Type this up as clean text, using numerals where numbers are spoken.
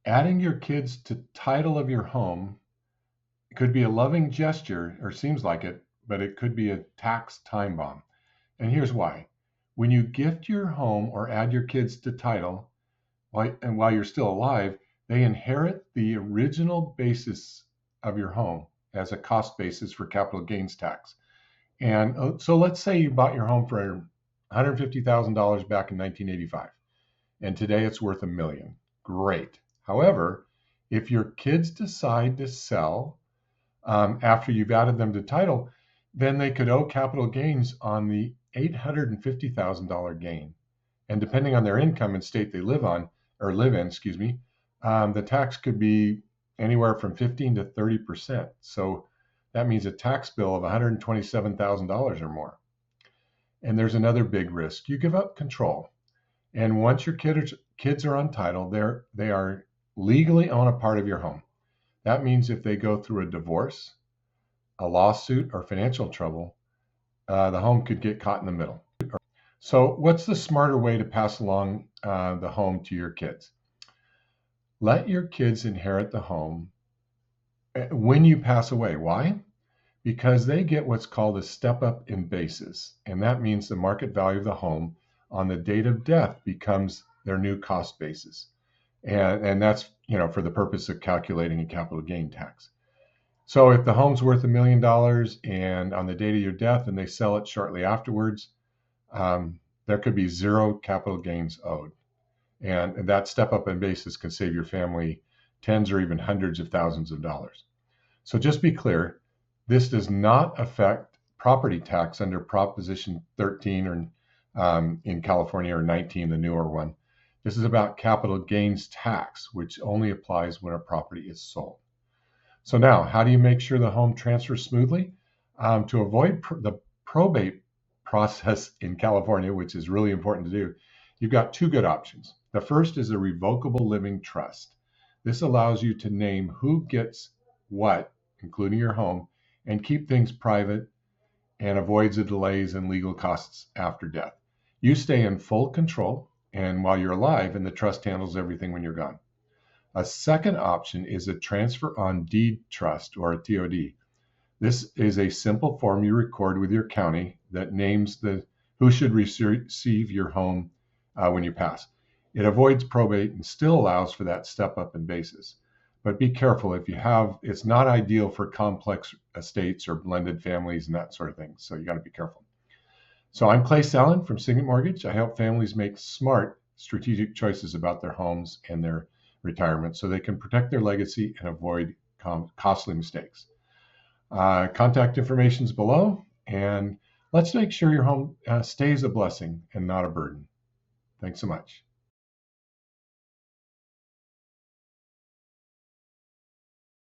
Adding your kids to title of your home could be a loving gesture, or seems like it, but it could be a tax time bomb. And here's why. When you gift your home or add your kids to title, while you're still alive, they inherit the original basis of your home as a cost basis for capital gains tax. And so let's say you bought your home for $150,000 back in 1985, and today it's worth $1 million. Great. However, if your kids decide to sell after you've added them to title, then they could owe capital gains on the $850,000 gain. And depending on their income and state they live in, the tax could be anywhere from 15 to 30%. So that means a tax bill of $127,000 or more. And there's another big risk. You give up control. And once your kids are on title, they are legally own a part of your home. That means if they go through a divorce, a lawsuit, or financial trouble, the home could get caught in the middle. So what's the smarter way to pass along the home to your kids? Let your kids inherit the home when you pass away. Why? Because they get what's called a step up in basis. And that means the market value of the home on the date of death becomes their new cost basis. And that's, for the purpose of calculating a capital gain tax. So if the home's worth $1 million and on the date of your death and they sell it shortly afterwards, there could be zero capital gains owed. And that step up in basis can save your family tens or even hundreds of thousands of dollars. So just be clear, this does not affect property tax under Proposition 13 or in California, or 19, the newer one. This is about capital gains tax, which only applies when a property is sold. So now, how do you make sure the home transfers smoothly? To avoid the probate process in California, which is really important to do, you've got two good options. The first is a revocable living trust. This allows you to name who gets what, including your home, and keep things private and avoids the delays and legal costs after death. You stay in full control and while you're alive, and the trust handles everything when you're gone. A second option is a transfer on deed trust, or a TOD. This is a simple form you record with your county that names who should receive your home when you pass. It avoids probate and still allows for that step up in basis. But be careful, it's not ideal for complex estates or blended families and that sort of thing. So you got to be careful. So I'm Clay Selland from Signet Mortgage. I help families make smart, strategic choices about their homes and their retirement so they can protect their legacy and avoid costly mistakes. Contact information is below, and let's make sure your home stays a blessing and not a burden. Thanks so much.